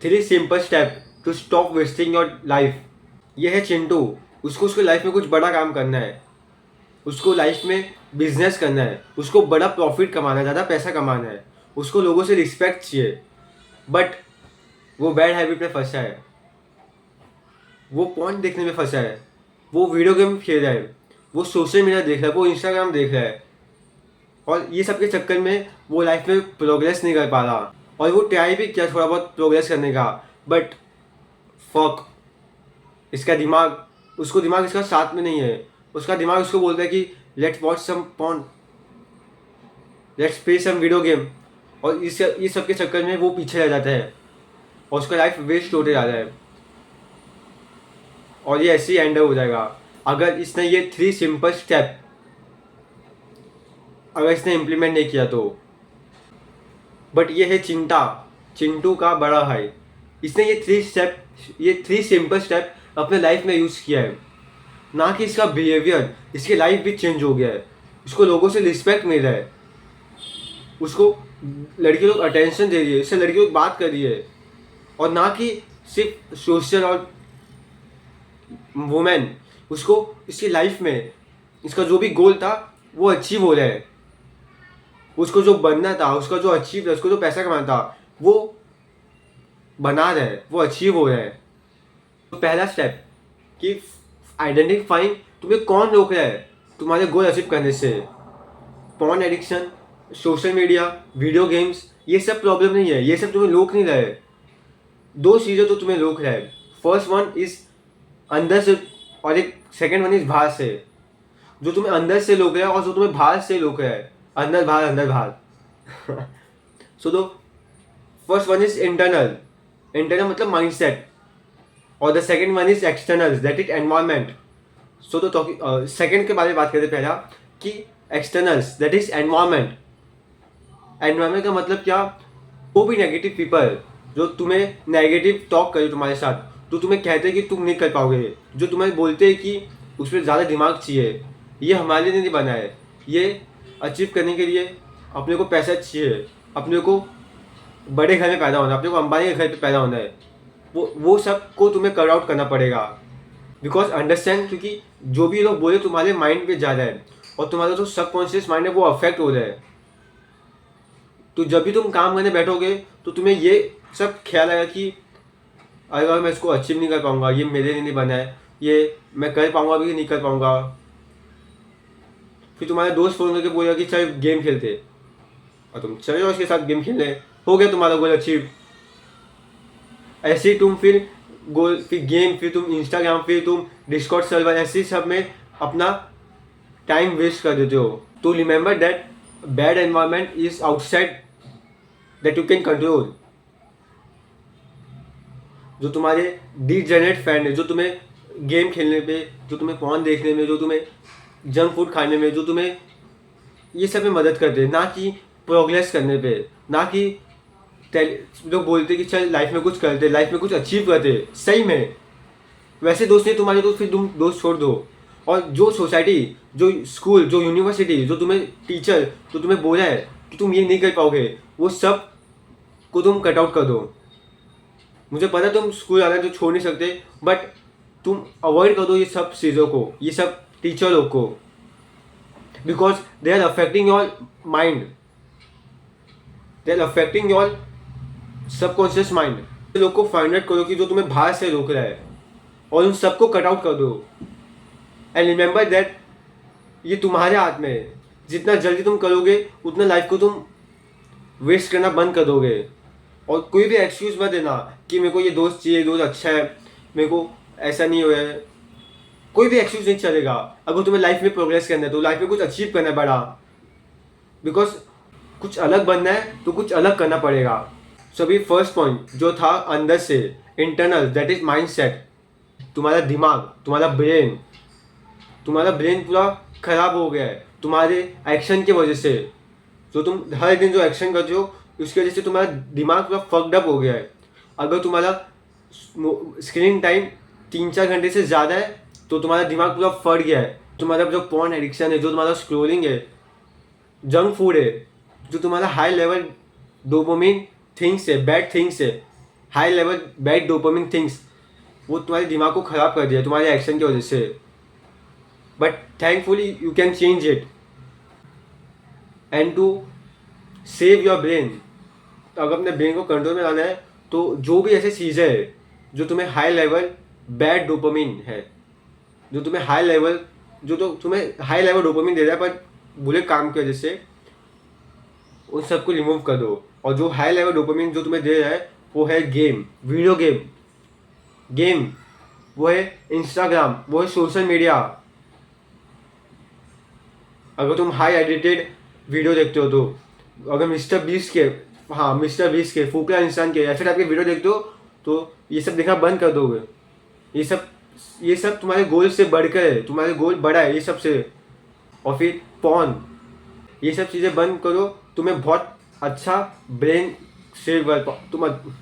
3 simple step to stop wasting your life. ये है चिंटू। उसको उसको लाइफ में कुछ बड़ा काम करना है, उसको लाइफ में बिजनेस करना है, उसको बड़ा प्रॉफिट कमाना है, ज़्यादा पैसा कमाना है, उसको लोगों से रिस्पेक्ट चाहिए। बट वो बैड हैबिट में फंसा है, वो पॉइंट देखने में फंसा है, वो वीडियो गेम खेल रहा है, वो सोशल मीडिया देख रहा है, वो इंस्टाग्राम देख रहा है, और ये सब के चक्कर में वो लाइफ में प्रोग्रेस नहीं कर पा रहा। और वो ट्राई भी किया थोड़ा बहुत प्रोग्रेस करने का, बट फक, इसका दिमाग, उसको दिमाग इसका साथ में नहीं है। उसका दिमाग उसको बोलता है कि let's watch some porn, let's play some video game, और इस सब के चक्कर में वो पीछे रह जाता है और उसका लाइफ वेस्ट होते जा रहा है। और ये ऐसे ही एंड हो जाएगा अगर इसने ये 3 सिंपल स्टेप अगर इसने इम्प्लीमेंट नहीं किया तो। बट ये है चिंटू का बड़ा भाई। इसने ये 3 सिंपल स्टेप अपने लाइफ में यूज़ किया है। ना कि इसका बिहेवियर, इसकी लाइफ भी चेंज हो गया है, उसको लोगों से रिस्पेक्ट मिल रहा है, उसको लड़की लोग अटेंशन दे रही है, इससे लड़की लोग बात कर रही है। और ना कि सिर्फ सोशल और वुमेन, उसको इसकी लाइफ में इसका जो भी गोल था वो अचीव हो रहा है। उसको जो बनना था, उसका जो अचीव था, उसको जो पैसा कमाना था, वो बना रहा है, वो अचीव हो रहा है। तो पहला स्टेप कि आइडेंटिफाइंग तुम्हें कौन रोक रहा है तुम्हारे गोल अचीव करने से। Porn addiction, social media, video games, ये सब प्रॉब्लम नहीं है, ये सब तुम्हें रोक नहीं रहा है। 2 चीज़ें तो तुम्हें रोक रहा है। फर्स्ट वन इज अंदर से, और एक सेकेंड वन इज बाहर से। जो तुम्हें अंदर से रोक रहा है और जो तुम्हें बाहर से रोक रहा है, अंदर बाहर अंदर बाहर। सो दो first one is internal, internal मतलब माइंडसेट, और the second one is external, that is environment. So तो सेकेंड के बारे में बात करते पहला कि externals, that is environment. Environment का मतलब क्या? वो भी नेगेटिव पीपल जो तुम्हें नेगेटिव टॉक करे तुम्हारे साथ, जो तुम्हें कहते हैं कि तुम नहीं कर पाओगे, जो तुम्हें बोलते हैं कि उस पर ज़्यादा दिमाग चाहिए, ये हमारे लिए नहीं बना है, ये अचीव करने के लिए अपने को पैसा चाहिए, अपने को बड़े घर में पैदा होना है, अपने को अंबानी के घर पे पैदा होना है, वो सब को तुम्हें कट आउट करना पड़ेगा। बिकॉज अंडरस्टैंड, क्योंकि जो भी लोग बोले तुम्हारे माइंड पे जा रहा है और तुम्हारा जो सबकॉन्शियस माइंड है वो अफेक्ट हो रहा है। तो जब भी तुम काम करने बैठोगे तो तुम्हें ये सब ख्याल आएगा कि अगर मैं इसको अचीव नहीं कर पाऊंगा, ये मेरे लिए नहीं बना है, ये मैं कर पाऊंगा भी नहीं कर पाऊंगा। फिर तुम्हारे दोस्त फोन करके बोलेगा कि चल गेम खेलते, और तुम चले जाओ उसके साथ गेम खेलने, हो गया तुम्हारा गोल अचीव। ऐसे ही तुम फिर गोल, फिर गेम, फिर तुम इंस्टाग्राम, फिर तुम डिस्कॉर्ड सर्वर, ऐसे सब में अपना टाइम वेस्ट कर देते हो। तो remember that bad environment is outside that you can control. जो तुम्हारे डिजेनरेट फ्रेंड है, जो तुम्हें गेम खेलने पे, जो तुम्हें फोन देखने में, जो तुम्हें जंक फूड खाने में, जो तुम्हें ये सब में मदद करते हैं, ना कि प्रोग्रेस करने पे, ना कि लोग बोलते कि चल लाइफ में कुछ करते, लाइफ में कुछ अचीव करते। सही में वैसे दोस्त नहीं तुम्हारे, तो फिर तुम दोस्त छोड़ दो। और जो सोसाइटी, जो स्कूल, जो यूनिवर्सिटी, जो तुम्हें टीचर, जो तुम्हें बोला है कि तुम ये नहीं कर पाओगे, वो सब को तुम कट आउट कर दो। मुझे पता है तुम स्कूल आना तो छोड़ नहीं सकते, बट तुम अवॉइड कर दो ये सब चीज़ों को, ये सब टीचर लोग को, because they are affecting your mind, they are affecting your subconscious mind. लोग को फाइंड आउट करो कि जो तुम्हें बाहर से रोक रहा है, और उन सबको कट आउट कर दो। एंड रिमेंबर दैट ये तुम्हारे हाथ में है। जितना जल्दी तुम करोगे उतना लाइफ को तुम वेस्ट करना बंद कर दोगे। और कोई भी एक्सक्यूज मत देना कि मेरे को ये दोस्त चाहिए, दोस्त अच्छा है, मेरे को ऐसा नहीं हो रहा है। कोई भी एक्सक्यूज नहीं चलेगा। अगर तुम्हें लाइफ में प्रोग्रेस करना है, तो लाइफ में कुछ अचीव करना है बड़ा, बिकॉज कुछ अलग बनना है तो कुछ अलग करना पड़ेगा। सो अभी फर्स्ट पॉइंट जो था अंदर से, internal, that is mind set. तुम्हारा दिमाग, तुम्हारा ब्रेन पूरा खराब हो गया है तुम्हारे एक्शन की वजह से। जो तुम हर दिन जो एक्शन करते हो उसकी वजह से तुम्हारा दिमाग पूरा फक्ड अप हो गया है। अगर तुम्हारा स्क्रीन टाइम 3-4 घंटे से ज़्यादा है तो तुम्हारा दिमाग पूरा फट गया है। तुम्हारा जो पॉर्न एडिक्शन है, जो तुम्हारा स्क्रोलिंग है, जंक फूड है, जो तुम्हारा हाई लेवल डोपामिन थिंग्स है, बैड थिंग्स है, high level bad dopamine things, वो तुम्हारे दिमाग को ख़राब कर दिया तुम्हारे एक्शन की वजह से. But thankfully you can change it. And to save your brain, अगर अपने ब्रेन को कंट्रोल में लाना है तो जो भी ऐसे चीज़ें है जो तुम्हें हाई लेवल बैड डोपामिन है, जो तुम्हें हाई लेवल डोपामिन दे रहा है पर बुरे काम की वजह से, उन सबको रिमूव कर दो. और जो हाई लेवल डोपामिन जो तुम्हें दे रहा है वो है गेम, वीडियो गेम, वो है इंस्टाग्राम, वो है सोशल मीडिया. अगर तुम हाई एडिटेड वीडियो देखते हो तो, अगर मिस्टर बीस्ट के फूकला इंसान के ऐसे टाइप के वीडियो देखते हो तो ये सब देखना बंद कर दोगे. ये सब तुम्हारे गोल से बढ़कर है, तुम्हारे गोल बड़ा है ये सब से. और फिर पॉर्न, ये सब चीज़ें बंद करो, तुम्हें बहुत अच्छा ब्रेन सेव कर.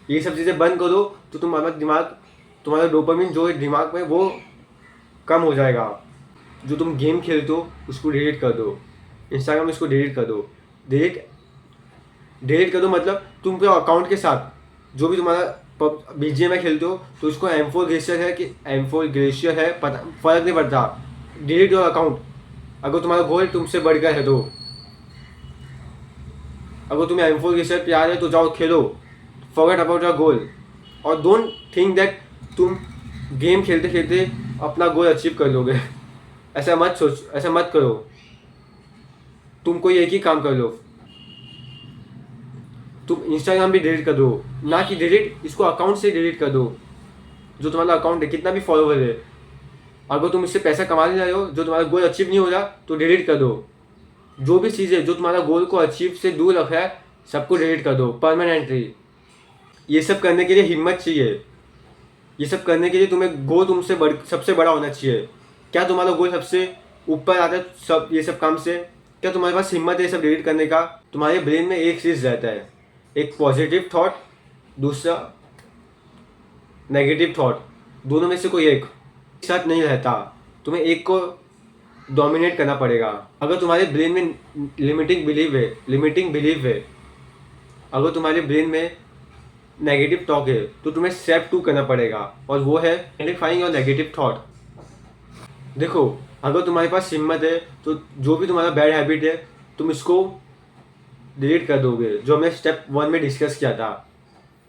ये सब चीज़ें बंद करो तो तुम्हारा डोपामिन जो है दिमाग में वो कम हो जाएगा. जो तुम गेम खेलते हो उसको डिलीट कर दो, इंस्टाग्राम इसको डिलीट कर दो. डिलीट कर दो मतलब तुम अपने अकाउंट के साथ जो भी तुम्हारा BGMI खेलते हो तो उसको M4 ग्लेशियर है फ़र्क नहीं पड़ता. Delete your account. अगर तुम्हारा गोल तुमसे बढ़कर है तो, अगर तुम्हें M4 ग्लेशियर प्यार है तो जाओ खेलो, फॉरगेट अबाउट योर गोल. और डोंट थिंक दैट तुम गेम खेलते खेलते अपना गोल अचीव कर लोगे. ऐसा मत करो. तुम कोई एक ही काम कर लो. तुम इंस्टाग्राम भी डिलीट कर दो, ना कि डिलीट, इसको अकाउंट से डिलीट कर दो. जो तुम्हारा अकाउंट है कितना भी फॉलोवर है, अगर तुम इससे पैसा कमा ले रहे हो, जो तुम्हारा गोल अचीव नहीं हो रहा तो डिलीट कर दो. जो भी चीज़ें जो तुम्हारा गोल को अचीव से दूर रख रहा है सबको डिलीट कर दो परमानेंटली. ये सब करने के लिए हिम्मत चाहिए. ये सब करने के लिए तुम्हें गोल सबसे बड़ा होना चाहिए. क्या तुम्हारा गोल सबसे ऊपर आता है ये सब काम से? क्या तुम्हारे पास हिम्मत है ये सब डिलीट करने का? तुम्हारे ब्रेन में एक चीज़ रहता है, एक पॉजिटिव थॉट, दूसरा नेगेटिव थॉट. दोनों में से कोई एक साथ नहीं रहता. तुम्हें एक को डोमिनेट करना पड़ेगा. अगर तुम्हारे ब्रेन में लिमिटिंग बिलीव है, अगर तुम्हारे ब्रेन में नेगेटिव टॉक है तो तुम्हें स्टेप 2 करना पड़ेगा, और वो है आइडेंटिफाइंग योर नेगेटिव थॉट. देखो, अगर तुम्हारे पास हिम्मत है तो जो भी तुम्हारा बैड हैबिट है तुम इसको डिलीट कर दोगे, जो हमने स्टेप 1 में डिस्कस किया था.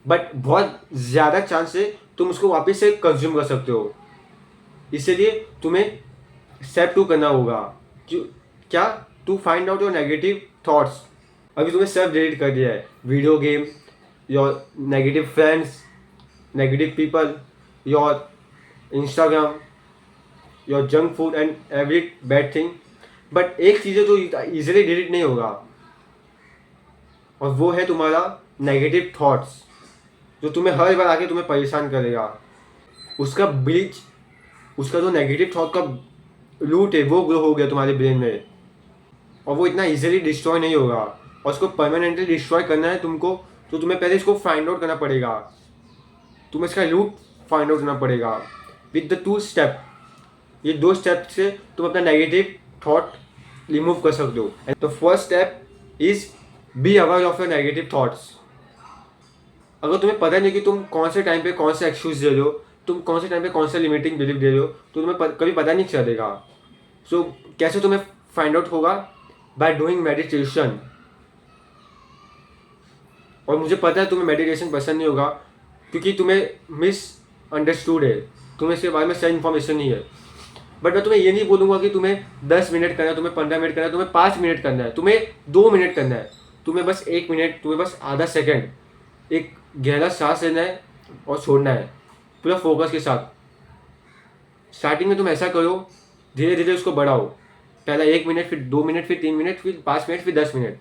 बट बहुत ज़्यादा चांस है तुम उसको वापस से कंज्यूम कर सकते हो. इसलिए तुम्हें स्टेप 2 करना होगा. क्या? To find out your negative thoughts. अभी तुम्हें सब डिलीट कर दिया है, video game, your negative friends, negative people, your Instagram, your junk food and every bad thing. But एक चीज़ है जो ईजिली डिलीट नहीं होगा, और वो है तुम्हारा नेगेटिव थॉट्स, जो तुम्हें हर बार आके तुम्हें परेशान करेगा. उसका जो नेगेटिव थॉट का रूट है वो ग्रो हो गया तुम्हारे ब्रेन में, और वो इतना इजीली डिस्ट्रॉय नहीं होगा. और उसको परमानेंटली डिस्ट्रॉय करना है तुमको, तो तुम्हें पहले इसको फाइंड आउट करना पड़ेगा. तुम्हें इसका रूट फाइंड आउट करना पड़ेगा विद द 2 स्टेप. ये 2 स्टेप से तुम अपना नेगेटिव थॉट रिमूव कर सकते हो. And the first step is be aware of your negative thoughts. अगर तुम्हें पता नहीं कि तुम कौन से टाइम पे कौन से एक्सक्यूज दे रहे हो, तुम कौन से टाइम पे कौन से लिमिटिंग बिलीफ दे रहे हो, तो तुम्हें कभी पता नहीं चलेगा. सो कैसे तुम्हें फाइंड आउट होगा? By doing meditation. और मुझे पता है तुम्हें मेडिटेशन पसंद नहीं होगा क्योंकि तुम्हें मिसअंडरस्टूड है, तुम्हें इसके बारे में सही इन्फॉर्मेशन नहीं है. बट मैं तुम्हें ये नहीं बोलूँगा कि तुम्हें 10 मिनट करना है, तुम्हें 15 मिनट करना है, तुम्हें 5 मिनट करना है, तुम्हें 2 मिनट करना है, तुम्हें बस 1 मिनट, तुम्हें बस आधा सेकेंड एक गहरा सांस लेना है और छोड़ना है पूरा फोकस के साथ. स्टार्टिंग में तुम ऐसा करो, धीरे धीरे उसको बढ़ाओ. पहला 1 मिनट, फिर 2 मिनट, फिर 3 मिनट, फिर 5 मिनट, फिर 10 मिनट.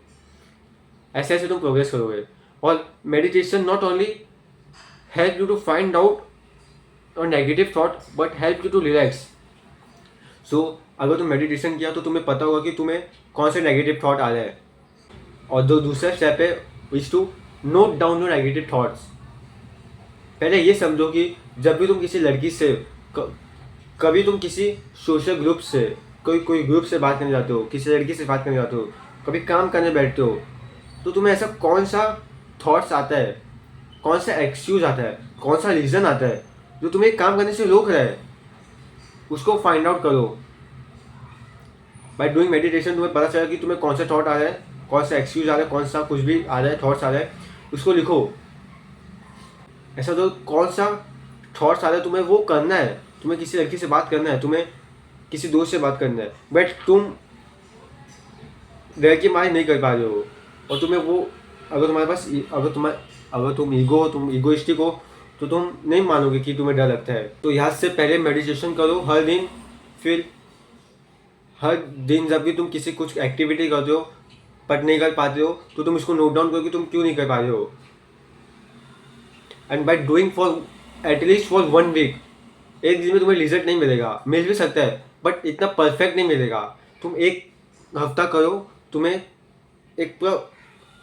ऐसे ऐसे तुम प्रोग्रेस करोगे. और meditation not only help you to find out और negative thought but help you to relax. So अगर तुम मेडिटेशन किया तो तुम्हें पता होगा कि तुम्हें कौन से नेगेटिव थॉट आ रहे हैं. और जो दूसरा स्टेप है is to note down your negative thoughts. पहले ये समझो कि जब भी तुम किसी लड़की से, कभी तुम किसी सोशल ग्रुप से, कोई ग्रुप से बात करने जाते हो, किसी लड़की से बात करने जाते हो, कभी काम करने बैठते हो, तो तुम्हें ऐसा कौन सा थॉट्स आता है कौन सा एक्सक्यूज आता है, कौन सा रीज़न आता है जो तुम्हें एक काम करने से रोक रहा है, उसको फाइंड आउट करो। बाय डूइंग मेडिटेशन तुम्हें पता चला कि तुम्हें कौन सा थॉट आ रहा है, कौन सा एक्सक्यूज आ रहा है, कौन सा कुछ भी आ रहा है, थॉट्स आ रहा है, उसको लिखो। ऐसा तो कौन सा थॉट्स आ रहा है तुम्हें वो करना है, तुम्हें किसी लड़की से बात करना है, तुम्हें किसी दोस्त से बात करना है, बट तुम डर के मारे नहीं कर पा रहे हो। और तुम्हें वो, अगर तुम्हारे पास अगर तुम ईगोइस्टिक हो तो तुम नहीं मानोगे कि तुम्हें डर लगता है। तो यहाँ से पहले मेडिटेशन करो हर दिन। फिर हर दिन जब भी तुम किसी कुछ एक्टिविटी करते हो बट नहीं कर पाते हो तो तुम इसको नोट डाउन करो कि तुम क्यों नहीं कर पा रहे हो। And by doing for at least for 1 week, एक दिन में तुम्हें रिजल्ट नहीं मिलेगा, मिल भी सकता है बट इतना परफेक्ट नहीं मिलेगा। तुम एक हफ्ता करो, तुम्हें एक पूरा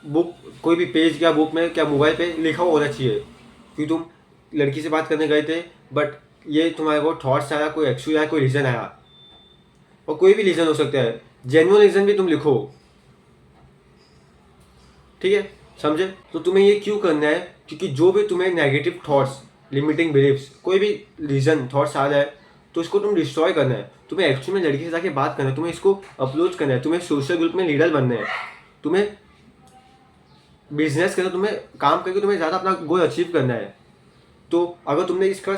बुक, कोई भी पेज या बुक में क्या मोबाइल पे लिखा हुआ होना चाहिए कि तुम लड़की से बात करने गए थे बट ये तुम्हारे को थॉट्स आया, कोई एक्सक्यूज आया, कोई रीज़न आया, और कोई भी रीज़न हो सकता है, जेन्युइन रीज़न भी तुम लिखो, ठीक है, समझे। तो तुम्हें ये क्यों करना है, क्योंकि जो भी तुम्हें नेगेटिव थॉट्स, लिमिटिंग बिलीव्स, कोई भी रीज़न थॉट्स आ रहा है तो इसको तुम डिस्ट्रॉय करना है। तुम्हें एक्चुअली में लड़की से जाके बात करना है, तुम्हें इसको अप्रोच करना है, तुम्हें सोशल ग्रुप में लीडर बनना है, तुम्हें बिजनेस करना, तुम्हें काम करके तुम्हें ज़्यादा अपना गोल अचीव करना है। तो अगर तुमने इसका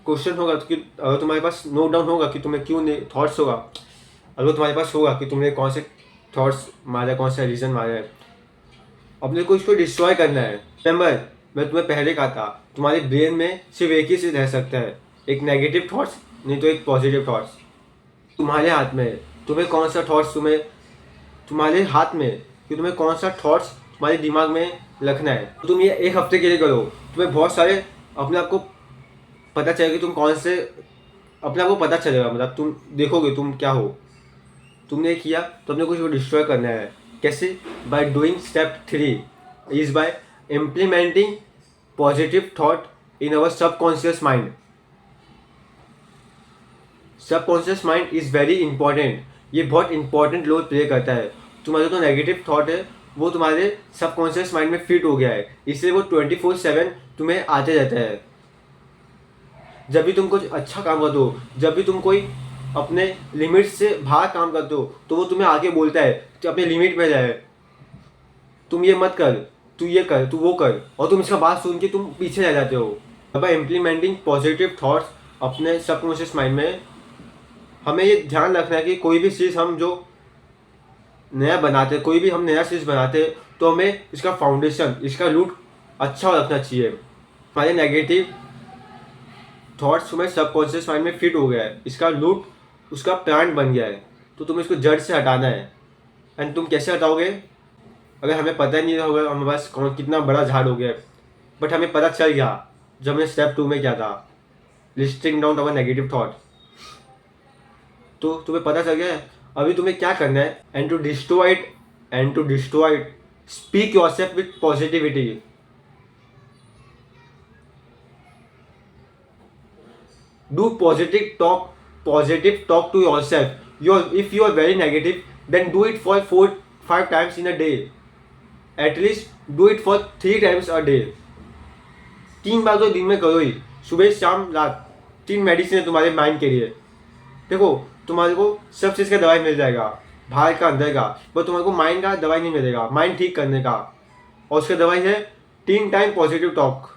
क्वेश्चन होगा कि अगर तुम्हारे पास नोट डाउन होगा कि तुम्हें क्यों नहीं थॉट्स होगा, अगर तुम्हारे पास होगा कि तुमने कौन से थॉट्स मारे, कौन सा रीज़न मारा है, अपने को इसको डिस्ट्रॉय करना है। रिमेंबर, मैं तुम्हें पहले कहा था तुम्हारे ब्रेन में सिर्फ एक ही चीज़ रह सकता है, एक नेगेटिव थॉट्स, नहीं तो एक पॉजिटिव थॉट्स। तुम्हारे हाथ में तुम्हें कौन सा थॉट्स तुम्हारे हाथ में कि तुम्हें कौन सा थॉट्स तुम्हारे दिमाग में रखना है। तो तुम ये एक हफ्ते के लिए करो, तुम्हें बहुत सारे अपने आप को पता चलेगा कि तुम कौन से, अपने आप को पता चलेगा, मतलब तुम देखोगे तुम क्या हो। तुमने किया तो अपने कुछ डिस्ट्रॉय करना है। कैसे? By doing step 3 is by implementing positive thought in our subconscious mind. Subconscious mind is very important, ये बहुत इंपॉर्टेंट रोल प्ले करता है। तुम्हारा जो नेगेटिव थॉट है वो तुम्हारे सबकॉन्शियस माइंड में फिट हो गया है, इसलिए वो 24/7 तुम्हें आते रहता है। जब भी तुम कुछ अच्छा काम करते हो, जब भी तुम कोई अपने लिमिट से बाहर काम करते हो तो वो तुम्हें आगे बोलता है कि अपने लिमिट में रहे, तुम ये मत कर, तू ये कर, तू वो कर, और तुम इसका बात सुन के तुम पीछे रह जाते हो। अब इम्प्लीमेंटिंग पॉजिटिव थॉट्स अपने सबकॉन्शियस माइंड में, हमें ये ध्यान रखना है कि कोई भी चीज़ हम जो नया बनाते, कोई भी हम नया चीज़ बनाते तो हमें इसका फाउंडेशन, इसका रूट अच्छा रखना चाहिए। हमारे नेगेटिव थॉट्स हमें सबकॉन्शियस माइंड में फिट हो गया है, इसका रूट उसका प्लांट बन गया है, तो तुम्हें इसको जड़ से हटाना है। एंड तुम कैसे हटाओगे? अगर हमें पता ही नहीं होगा हमारे पास कौन कितना बड़ा झाड़ हो गया, बट हमें पता चल गया जब हमने स्टेप 2 में क्या था, लिस्टिंग डाउन अवर नेगेटिव थॉट, तो तुम्हें पता चल गया है अभी तुम्हें क्या करना है। And to destroy it speak yourself with positivity. Do positive talk to yourself. If you are very negative, then do it for 4-5 times in a day. At least do it for 3 times a day. 3 बार तो दिन में करो ही, सुबह शाम रात। 3 medicine है तुम्हारे mind के लिए। देखो, तुम्हारे को सब चीज़ का दवाई मिल जाएगा, बाहर का अंदर का, पर तुम्हारे को माइंड का दवाई नहीं मिलेगा, माइंड ठीक करने का। और उसका दवाई है 3 टाइम पॉजिटिव टॉक।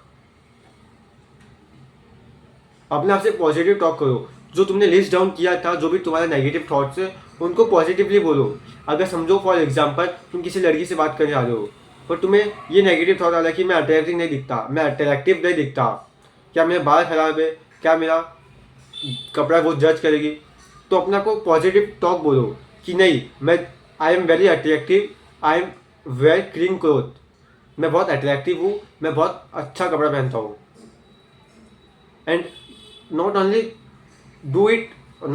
अपने आप से पॉजिटिव टॉक करो। जो तुमने लिस्ट डाउन किया था, जो भी तुम्हारे नेगेटिव थॉट्स है, उनको पॉजिटिवली बोलो। अगर समझो फॉर एग्जांपल तुम किसी लड़की से बात करने आ रहे हो, पर तुम्हें ये नेगेटिव थॉट आ रहा है कि मैं अट्रैक्टिव नहीं दिखता, मैं अट्रैक्टिव नहीं दिखता, क्या मेरा बाल खराब है, क्या मेरा कपड़ा वो जज करेगी, तो अपने आप को पॉजिटिव टॉक बोलो कि नहीं, मैं आई am very attractive, I am very clean cloth, मैं बहुत अट्रैक्टिव हूँ, मैं बहुत अच्छा कपड़ा पहनता हूँ। And not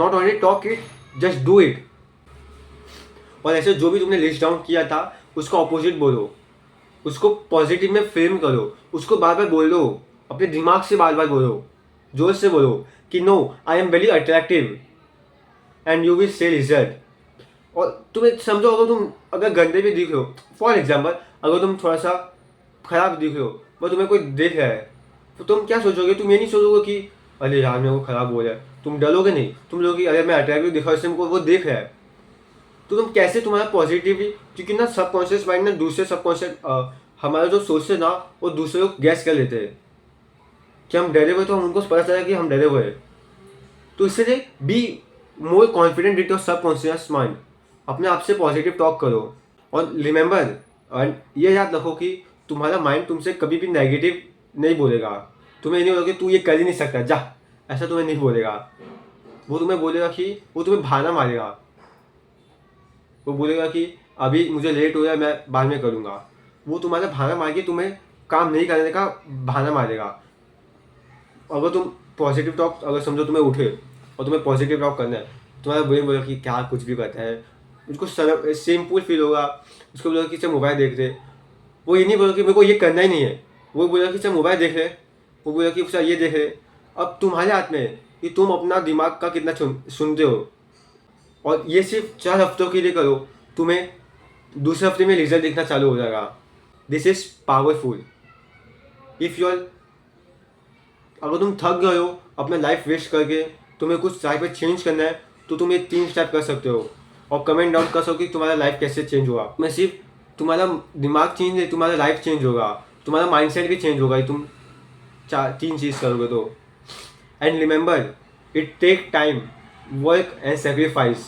only talk it, just do it। और ऐसे जो भी तुमने लिस्ट डाउन किया था उसका ऑपोजिट बोलो, उसको पॉजिटिव में फ्रेम करो, उसको बार बार बोलो, अपने दिमाग से बार बार बोलो, जोर से बोलो कि no, I am very attractive and you will see result. और तुम्हें समझो, अगर तुम गंदे भी दिख रहे हो, फॉर एग्जाम्पल अगर तुम थोड़ा सा खराब दिख रहे हो, वो तुम्हें कोई देख रहा है तो तुम क्या सोचोगे? तुम ये नहीं सोचोगे कि अरे यार मेरे को खराब बोला है, तुम डरोगे नहीं, तुम लोग अरे मैं अट्रैक्टिव दिखा इससे हमको वो देख रहा है। तो तुम कैसे तुम्हारा पॉजिटिवली, क्योंकि ना सबकॉन्शियस माइंड ना दूसरे सबकॉन्शियस हमारा जो सोचते ना वो दूसरे को गैस कर लेते हैं कि हम डरे हुए, तो हम उनको पता चला कि हम डरे हुए हैं। तो इसलिए be more confident with your subconscious mind, अपने आप से पॉजिटिव टॉक करो। और रिमेंबर, और ये याद रखो कि तुम्हारा माइंड तुमसे कभी भी नेगेटिव नहीं बोलेगा। तुम्हें नहीं बोलेगा कि तू ये कर ही नहीं सकता जा, ऐसा तुम्हें नहीं बोलेगा। वो तुम्हें बोलेगा कि वो तुम्हें बहाना मारेगा। वो बोलेगा कि अभी मुझे लेट हो रहा है, मैं बाद में करूँगा। वो तुम्हारा बहाना मार के तुम्हें काम नहीं करने का बहाना मारेगा। अगर तुम पॉजिटिव टॉक, अगर समझो तुम्हें उठे और तुम्हें पॉजिटिव टॉक करना है, तुम्हारा ब्रेन बोलेगा कि क्या कुछ भी करता है, उसको सिंपल फील होगा। उसको बोलेगा कि चल मोबाइल देख रहे। वो ये नहीं बोलेगा कि मेरे को ये करना ही नहीं है, वो बोलेगा कि चल मोबाइल देख रहे। वो बोलेगा कि सर ये देख रहे। अब तुम्हारे हाथ में है कि तुम अपना दिमाग का कितना सुनते हो। और ये सिर्फ 4 हफ्तों के लिए करो, तुम्हें दूसरे हफ्ते में रिजल्ट दिखना चालू हो जाएगा। This is powerful. If you are, अगर तुम थक गए हो अपना लाइफ वेस्ट करके, तुम्हें कुछ लाइफ में चेंज करना है, तो तुम ये 3 स्टेप कर सकते हो और कमेंट डाउन कर सकते हो कि तुम्हारा लाइफ कैसे चेंज हुआ। मैं सिर्फ तुम्हारा दिमाग चेंज है, तुम्हारा लाइफ चेंज होगा, तुम्हारा माइंडसेट भी चेंज होगा। तुम 3 चीज़ करोगे तो। And remember, it take time, work and sacrifice.